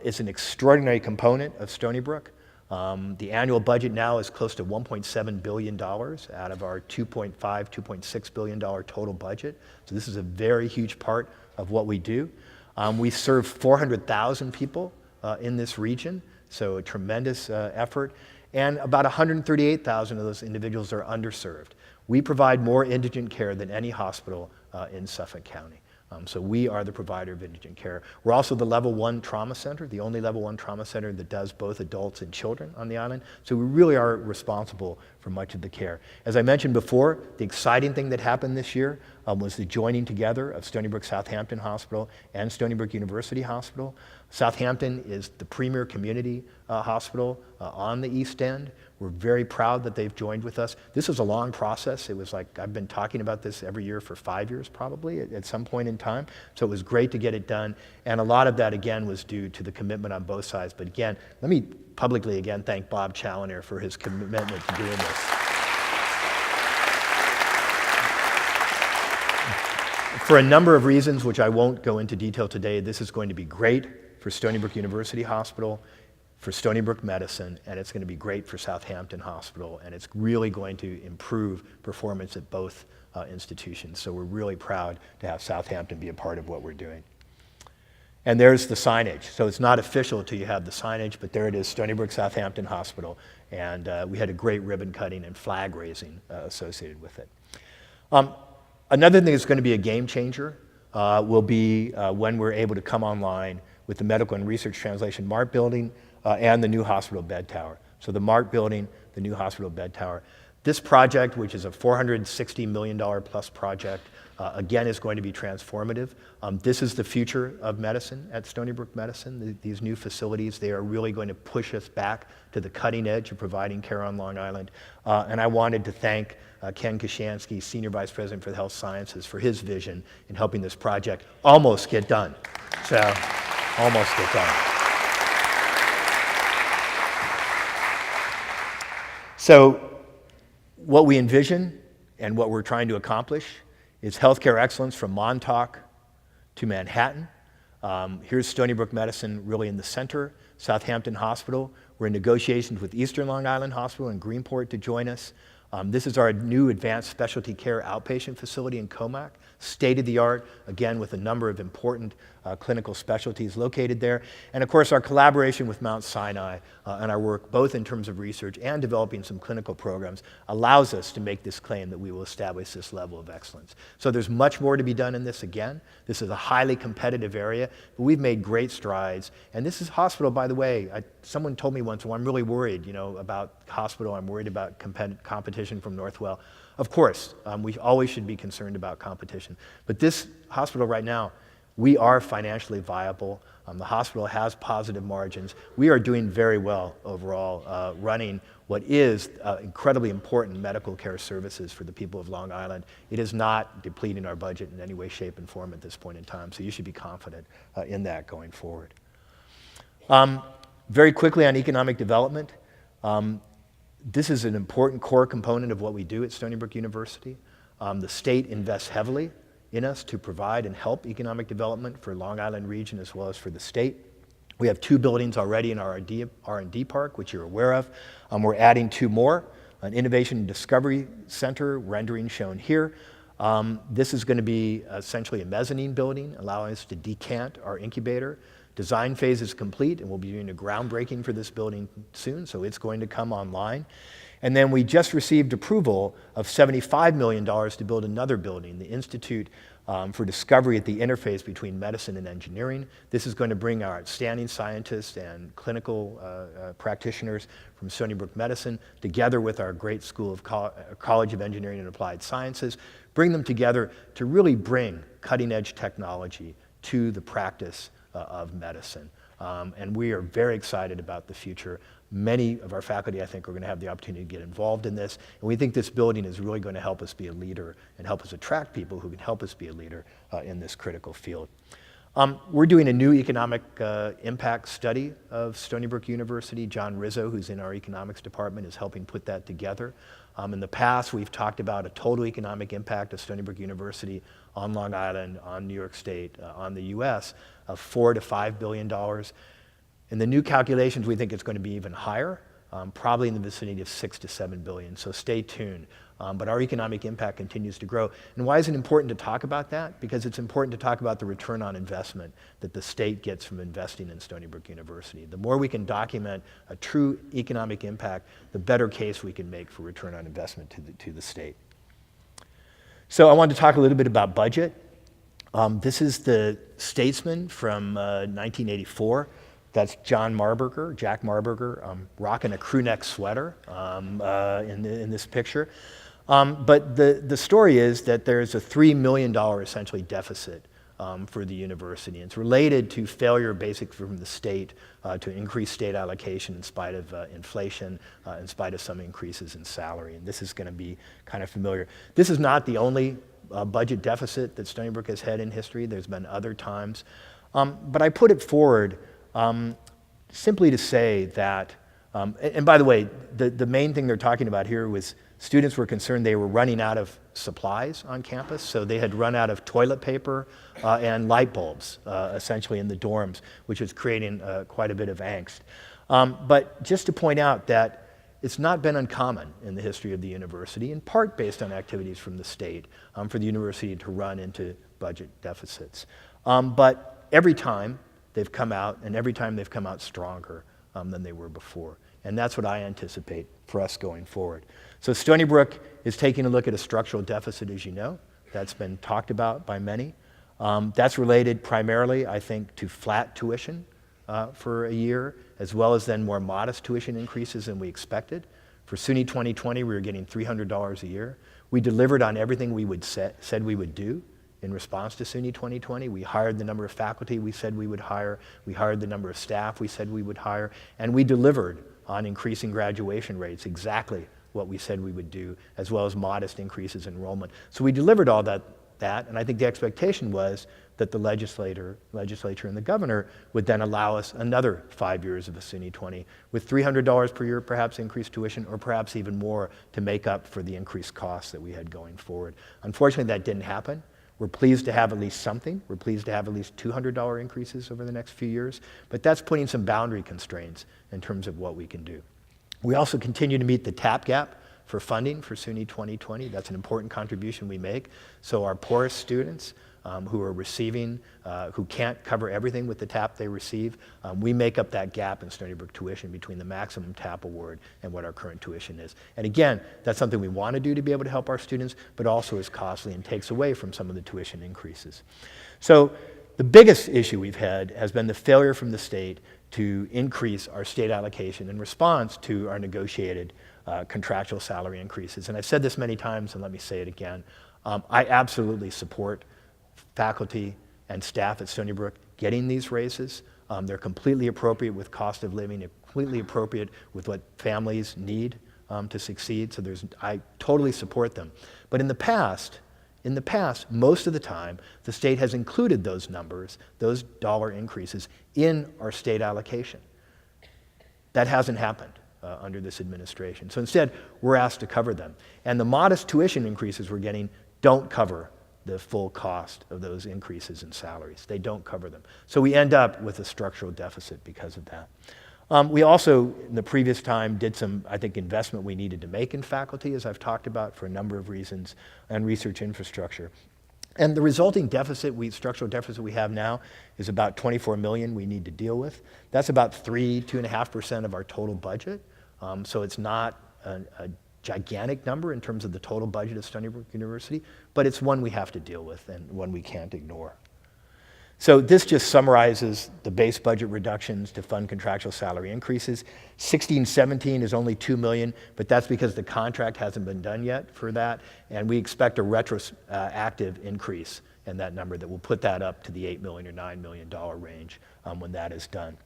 It's an extraordinary component of Stony Brook. The annual budget now is close to $1.7 billion out of our $2.5, $2.6 billion total budget. So this is a very huge part of what we do. We serve 400,000 people in this region, so a tremendous effort. And about 138,000 of those individuals are underserved. We provide more indigent care than any hospital in Suffolk County. So we are the provider of indigent care. We're also the level 1 trauma center, the only level 1 trauma center that does both adults and children on the island. So we really are responsible for much of the care. As I mentioned before, the exciting thing that happened this year was the joining together of Stony Brook Southampton Hospital and Stony Brook University Hospital. Southampton is the premier community hospital on the East End. We're very proud that they've joined with us. This was a long process. It was like I've been talking about this every year for 5 years probably at some point in time. So it was great to get it done. And a lot of that, again, was due to the commitment on both sides. But again, let me publicly again thank Bob Challoner for his commitment to doing this. For a number of reasons, which I won't go into detail today, this is going to be great for Stony Brook University Hospital, for Stony Brook Medicine, and it's going to be great for Southampton Hospital, and it's really going to improve performance at both institutions. So we're really proud to have Southampton be a part of what we're doing. And there's the signage. So it's not official until you have the signage, but there it is, Stony Brook Southampton Hospital, and we had a great ribbon cutting and flag raising associated with it. Another thing that's going to be a game changer will be when we're able to come online with the Medical and Research Translation MART building and the new hospital bed tower. So the MART building, the new hospital bed tower. This project, which is a $460 million plus project, again is going to be transformative. This is the future of medicine at Stony Brook Medicine. These new facilities, they are really going to push us back to the cutting edge of providing care on Long Island. And I wanted to thank Ken Kashansky, Senior Vice President for the Health Sciences, for his vision in helping this project almost get done. So, almost get done. So what we envision and what we're trying to accomplish is healthcare excellence from Montauk to Manhattan. Here's Stony Brook Medicine really in the center, Southampton Hospital. We're in negotiations with Eastern Long Island Hospital and Greenport to join us. This is our new advanced specialty care outpatient facility in Comac, state-of-the-art, again, with a number of important clinical specialties located there. And of course, our collaboration with Mount Sinai and our work, both in terms of research and developing some clinical programs, allows us to make this claim that we will establish this level of excellence. So there's much more to be done in this again. This is a highly competitive area, but we've made great strides. And this is hospital, by the way. Someone told me once, well, I'm really worried, about hospital. I'm worried about competition from Northwell. Of course, we always should be concerned about competition. But this hospital right now, we are financially viable. The hospital has positive margins. We are doing very well overall, running what is incredibly important medical care services for the people of Long Island. It is not depleting our budget in any way, shape, and form at this point in time, so you should be confident in that going forward. Very quickly on economic development, this is an important core component of what we do at Stony Brook University. The state invests heavily in us to provide and help economic development for Long Island region as well as for the state. We have 2 buildings already in our R&D park, which you're aware of. We're adding 2 more, an Innovation and Discovery Center, rendering shown here. This is going to be essentially a mezzanine building, allowing us to decant our incubator. Design phase is complete, and we'll be doing a groundbreaking for this building soon, so it's going to come online. And then we just received approval of $75 million to build another building, the Institute for Discovery at the Interface between Medicine and Engineering. This is going to bring our outstanding scientists and clinical practitioners from Stony Brook Medicine together with our great School of College of Engineering and Applied Sciences, bring them together to really bring cutting-edge technology to the practice of medicine. And we are very excited about the future. Many of our faculty, I think, are going to have the opportunity to get involved in this. And we think this building is really going to help us be a leader and help us attract people who can help us be a leader in this critical field. We're doing a new economic impact study of Stony Brook University. John Rizzo, who's in our economics department, is helping put that together. In the past, we've talked about a total economic impact of Stony Brook University on Long Island, on New York State, on the US of $4 to $5 billion. In the new calculations, we think it's going to be even higher, probably in the vicinity of $6 to $7 billion, so stay tuned. But our economic impact continues to grow. And why is it important to talk about that? Because it's important to talk about the return on investment that the state gets from investing in Stony Brook University. The more we can document a true economic impact, the better case we can make for return on investment to the state. So I wanted to talk a little bit about budget. This is the Statesman from 1984. That's Jack Marburger, rocking a crew neck sweater in this picture. But the story is that there's a $3 million essentially deficit for the university. And it's related to failure basically from the state to increase state allocation in spite of inflation, in spite of some increases in salary. And this is going to be kind of familiar. This is not the only budget deficit that Stony Brook has had in history. There's been other times. But I put it forward simply to say that, and by the way, the main thing they're talking about here was students were concerned they were running out of supplies on campus, so they had run out of toilet paper and light bulbs, essentially in the dorms, which was creating quite a bit of angst. But just to point out that it's not been uncommon in the history of the university, in part based on activities from the state, for the university to run into budget deficits. But every time they've come out, and every time they've come out stronger than they were before. And that's what I anticipate for us going forward. So Stony Brook is taking a look at a structural deficit, as you know. That's been talked about by many. That's related primarily, I think, to flat tuition for a year, as well as then more modest tuition increases than we expected. For SUNY 2020, we were getting $300 a year. We delivered on everything we said we would do. In response to SUNY 2020, we hired the number of faculty we said we would hire, we hired the number of staff we said we would hire, and we delivered on increasing graduation rates, exactly what we said we would do, as well as modest increases in enrollment. So we delivered all that that, and I think the expectation was that the legislature and the governor would then allow us another 5 years of a SUNY 20 with $300 per year, perhaps increased tuition, or perhaps even more to make up for the increased costs that we had going forward. Unfortunately, that didn't happen. We're pleased to have at least something. We're pleased to have at least $200 increases over the next few years, but that's putting some boundary constraints in terms of what we can do. We also continue to meet the TAP gap for funding for SUNY 2020. That's an important contribution we make. So our poorest students who are receiving, who can't cover everything with the TAP they receive, we make up that gap in Stony Brook tuition between the maximum TAP award and what our current tuition is. And again, that's something we want to do to be able to help our students, but also is costly and takes away from some of the tuition increases. So the biggest issue we've had has been the failure from the state to increase our state allocation in response to our negotiated contractual salary increases. And I've said this many times, and let me say it again. I absolutely support faculty and staff at Stony Brook getting these raises. They're completely appropriate with cost of living, they're completely appropriate with what families need to succeed. So I totally support them. But in the past, most of the time, the state has included those numbers, those dollar increases, in our state allocation. That hasn't happened under this administration. So instead, we're asked to cover them. And the modest tuition increases we're getting don't cover the full cost of those increases in salaries. They don't cover them. So we end up with a structural deficit because of that. We also, in the previous time, did some, I think, investment we needed to make in faculty, as I've talked about, for a number of reasons, and research infrastructure. And the resulting deficit, structural deficit we have now is about $24 million we need to deal with. That's about 2.5% of our total budget. So it's not a gigantic number in terms of the total budget of Stony Brook University, but it's one we have to deal with and one we can't ignore. So this just summarizes the base budget reductions to fund contractual salary increases. 16-17 is only $2 million, but that's because the contract hasn't been done yet for that, and we expect a retroactive increase in that number that will put that up to the $8 million or $9 million range when that is done.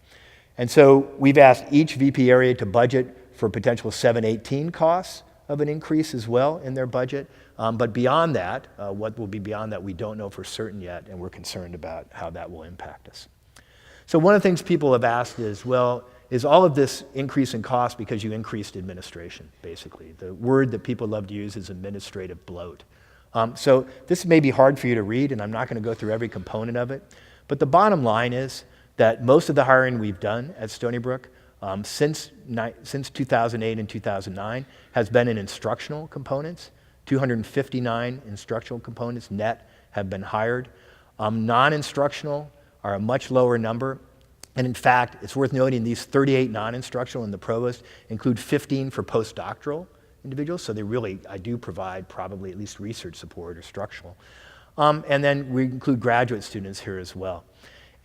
And so we've asked each VP area to budget for potential 7-18 costs of an increase as well in their budget. But beyond that, what will be beyond that, we don't know for certain yet, and we're concerned about how that will impact us. So one of the things people have asked is, well, is all of this increase in cost because you increased administration, basically? The word that people love to use is administrative bloat. So this may be hard for you to read, and I'm not going to go through every component of it. But the bottom line is that most of the hiring we've done at Stony Brook since 2008 and 2009 has been in instructional components. 259 instructional components net have been hired. Non-instructional are a much lower number. And in fact, it's worth noting these 38 non-instructional in the provost include 15 for postdoctoral individuals. So they really, I do provide probably at least research support or structural. And then we include graduate students here as well.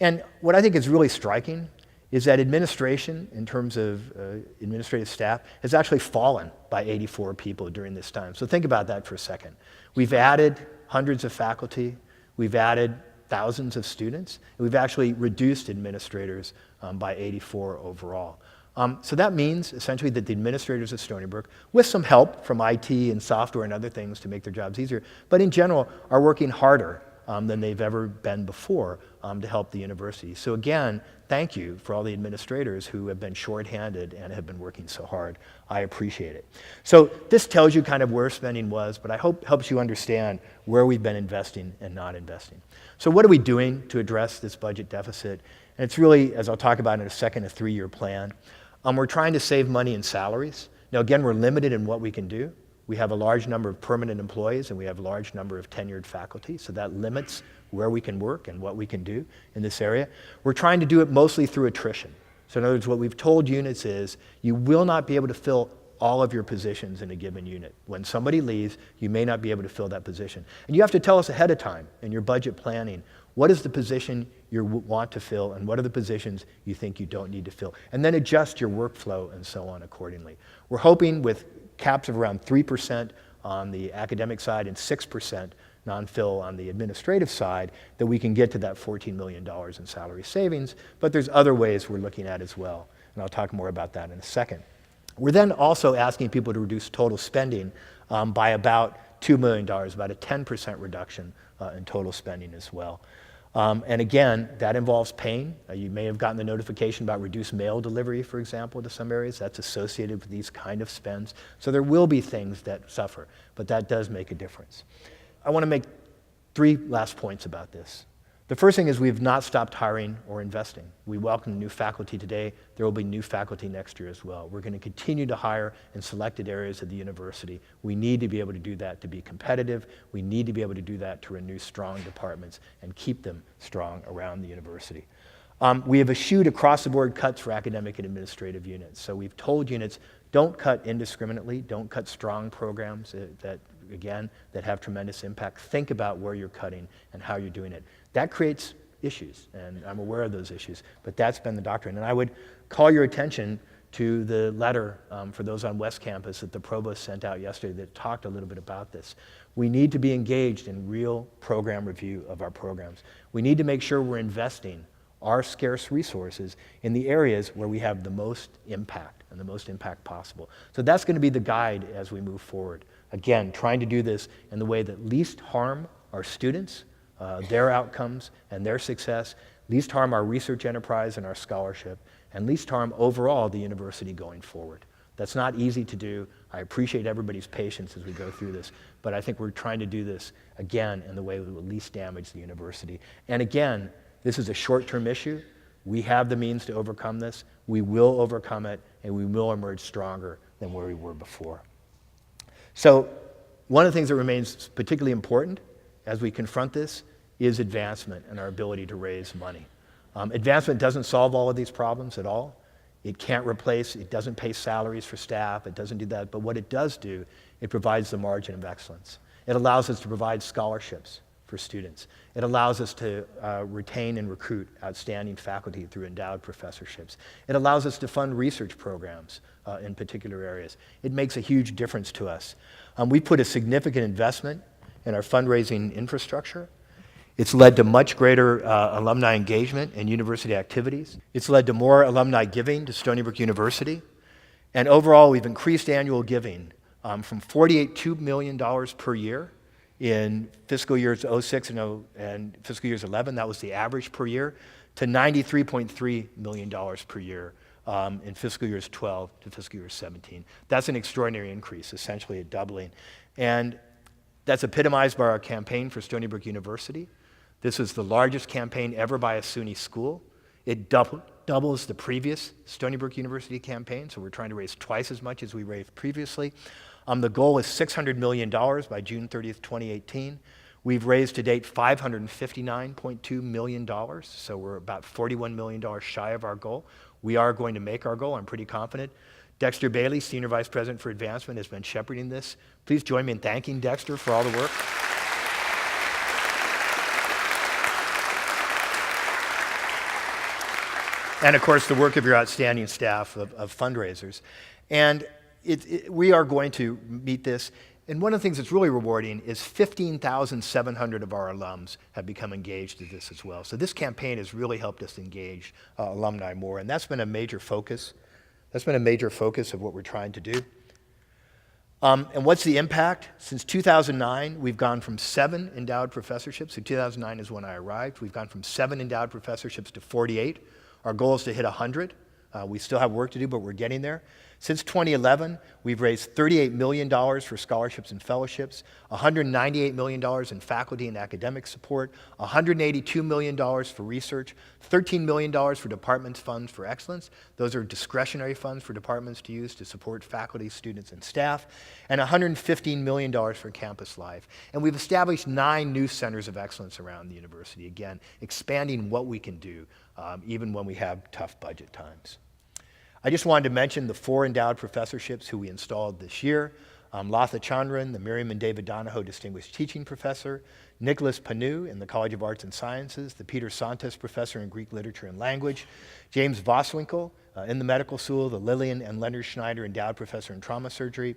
And what I think is really striking is that administration, in terms of administrative staff, has actually fallen by 84 people during this time. So think about that for a second. We've added hundreds of faculty, we've added thousands of students, and we've actually reduced administrators by 84 overall. So that means essentially that the administrators at Stony Brook, with some help from IT and software and other things to make their jobs easier, but in general are working harder than they've ever been before to help the university. So again, thank you for all the administrators who have been shorthanded and have been working so hard. I appreciate it. So this tells you kind of where spending was, but I hope helps you understand where we've been investing and not investing. So what are we doing to address this budget deficit? And it's really, as I'll talk about in a second, a 3-year plan. We're trying to save money in salaries. Now again, we're limited in what we can do. We have a large number of permanent employees and we have a large number of tenured faculty, so that limits where we can work and what we can do in this area. We're trying to do it mostly through attrition. So in other words, what we've told units is you will not be able to fill all of your positions in a given unit. When somebody leaves, you may not be able to fill that position. And you have to tell us ahead of time in your budget planning, what is the position you want to fill and what are the positions you think you don't need to fill? And then adjust your workflow and so on accordingly. We're hoping with caps of around 3% on the academic side and 6% non-fill on the administrative side, that we can get to that $14 million in salary savings, but there's other ways we're looking at as well, and I'll talk more about that in a second. We're then also asking people to reduce total spending by about $2 million, about a 10% reduction in total spending as well. And again, that involves pain. You may have gotten the notification about reduced mail delivery, for example, to some areas. That's associated with these kind of spends. So there will be things that suffer, but that does make a difference. I want to make 3 last points about this. The first thing is we've not stopped hiring or investing. We welcome new faculty today. There will be new faculty next year as well. We're going to continue to hire in selected areas of the university. We need to be able to do that to be competitive. We need to be able to do that to renew strong departments and keep them strong around the university. We have eschewed across-the-board cuts for academic and administrative units. So we've told units, don't cut indiscriminately, don't cut strong programs that have tremendous impact. Think about where you're cutting and how you're doing it. That creates issues, and I'm aware of those issues, but that's been the doctrine. And I would call your attention to the letter for those on West Campus that the provost sent out yesterday that talked a little bit about this. We need to be engaged in real program review of our programs. We need to make sure we're investing our scarce resources in the areas where we have the most impact and the most impact possible. So that's going to be the guide as we move forward. Again, trying to do this in the way that least harm our students, their outcomes and their success, least harm our research enterprise and our scholarship, and least harm overall the university going forward. That's not easy to do. I appreciate everybody's patience as we go through this, but I think we're trying to do this, again, in the way that will least damage the university. And again, this is a short-term issue. We have the means to overcome this. We will overcome it, and we will emerge stronger than where we were before. So one of the things that remains particularly important as we confront this is advancement and our ability to raise money. Advancement doesn't solve all of these problems at all. It can't replace, it doesn't pay salaries for staff, it doesn't do that, but what it does do, it provides the margin of excellence. It allows us to provide scholarships for students. It allows us to retain and recruit outstanding faculty through endowed professorships. It allows us to fund research programs in particular areas. It makes a huge difference to us. We put a significant investment in our fundraising infrastructure. It's led to much greater alumni engagement and university activities. It's led to more alumni giving to Stony Brook University. And overall, we've increased annual giving from $48.2 million per year in fiscal years 06 and fiscal years 11, that was the average per year, to $93.3 million per year in fiscal years 12 to fiscal years 17. That's an extraordinary increase, essentially a doubling. And that's epitomized by our campaign for Stony Brook University. This is the largest campaign ever by a SUNY school. It doubles the previous Stony Brook University campaign, so we're trying to raise twice as much as we raised previously. The goal is $600 million by June 30th, 2018. We've raised to date $559.2 million, so we're about $41 million shy of our goal. We are going to make our goal, I'm pretty confident. Dexter Bailey, Senior Vice President for Advancement, has been shepherding this. Please join me in thanking Dexter for all the work. And of course, the work of your outstanding staff of fundraisers. And we are going to meet this. And one of the things that's really rewarding is 15,700 of our alums have become engaged in this as well. So this campaign has really helped us engage alumni more. And that's been a major focus. That's been a major focus of what we're trying to do. And what's the impact? Since 2009, we've gone from 7 endowed professorships. So 2009 is when I arrived. We've gone from 7 endowed professorships to 48. Our goal is to hit 100. We still have work to do, but we're getting there. Since 2011, we've raised $38 million for scholarships and fellowships, $198 million in faculty and academic support, $182 million for research, $13 million for department funds for excellence. Those are discretionary funds for departments to use to support faculty, students, and staff, and $115 million for campus life. And we've established 9 new centers of excellence around the university, again, expanding what we can do, even when we have tough budget times. I just wanted to mention the 4 endowed professorships who we installed this year. Latha Chandran, the Miriam and David Donahoe Distinguished Teaching Professor, Nicholas Panu in the College of Arts and Sciences, the Peter Santos Professor in Greek Literature and Language, James Voswinkle in the Medical School, the Lillian and Leonard Schneider Endowed Professor in Trauma Surgery,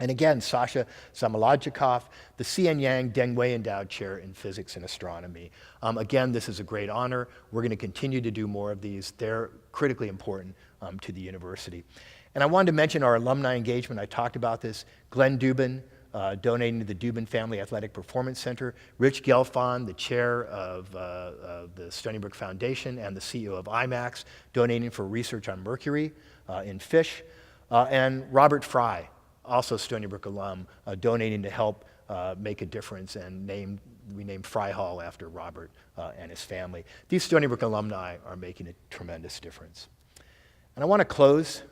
and again, Sasha Samalajikov, the C.N. Yang Dengwei Endowed Chair in Physics and Astronomy. Again, this is a great honor. We're going to continue to do more of these. They're critically important to the university. And I wanted to mention our alumni engagement. I talked about this. Glenn Dubin, donating to the Dubin Family Athletic Performance Center. Rich Gelfond, the chair of the Stony Brook Foundation and the CEO of IMAX, donating for research on mercury in fish. And Robert Fry, also Stony Brook alum, donating to help make a difference, and we named Fry Hall after Robert and his family. These Stony Brook alumni are making a tremendous difference. And I want to close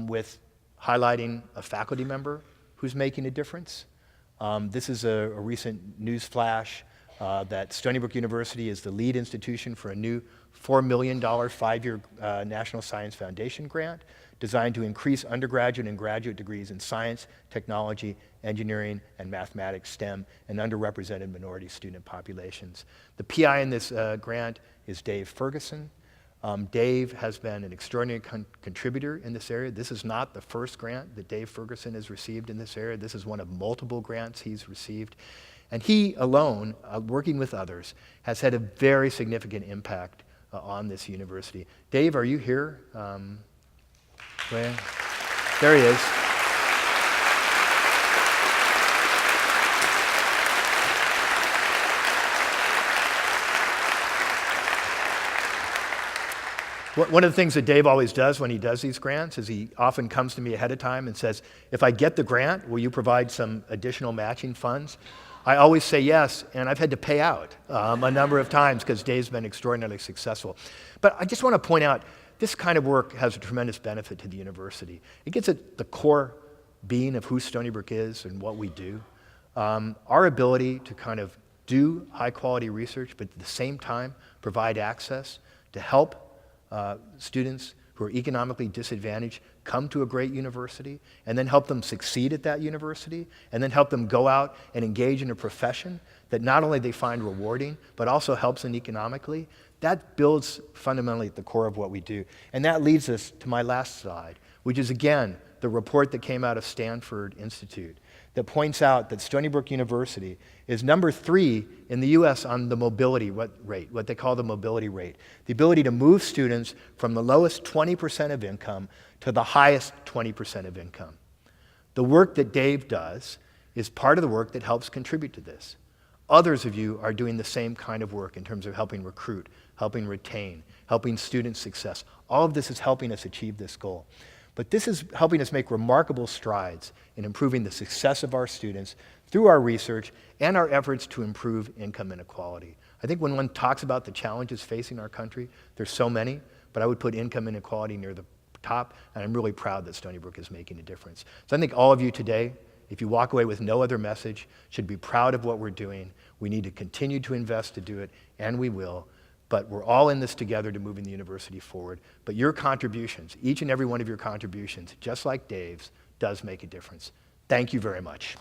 with highlighting a faculty member who's making a difference. This is a recent news flash that Stony Brook University is the lead institution for a new $4 million 5-year National Science Foundation grant designed to increase undergraduate and graduate degrees in science, technology, engineering, and mathematics, STEM, and underrepresented minority student populations. The PI in this grant is Dave Ferguson. Dave has been an extraordinary contributor in this area. This is not the first grant that Dave Ferguson has received in this area. This is one of multiple grants he's received. And he alone, working with others, has had a very significant impact on this university. Dave, are you here? There he is. One of the things that Dave always does when he does these grants is he often comes to me ahead of time and says, if I get the grant, will you provide some additional matching funds? I always say yes, and I've had to pay out a number of times because Dave's been extraordinarily successful. But I just want to point out, this kind of work has a tremendous benefit to the university. It gets at the core being of who Stony Brook is and what we do. Our ability to kind of do high-quality research, but at the same time provide access to help students who are economically disadvantaged come to a great university, and then help them succeed at that university, and then help them go out and engage in a profession that not only they find rewarding, but also helps them economically. That builds fundamentally at the core of what we do. And that leads us to my last slide, which is again, the report that came out of Stanford Institute that points out that Stony Brook University is number 3 in the US on the mobility rate, what they call the mobility rate. The ability to move students from the lowest 20% of income to the highest 20% of income. The work that Dave does is part of the work that helps contribute to this. Others of you are doing the same kind of work in terms of helping recruit, helping retain, helping student success. All of this is helping us achieve this goal. But this is helping us make remarkable strides in improving the success of our students through our research and our efforts to improve income inequality. I think when one talks about the challenges facing our country, there's so many, but I would put income inequality near the top, and I'm really proud that Stony Brook is making a difference. So I think all of you today, if you walk away with no other message, should be proud of what we're doing. We need to continue to invest to do it, and we will. But we're all in this together to moving the university forward. But your contributions, each and every one of your contributions, just like Dave's, does make a difference. Thank you very much.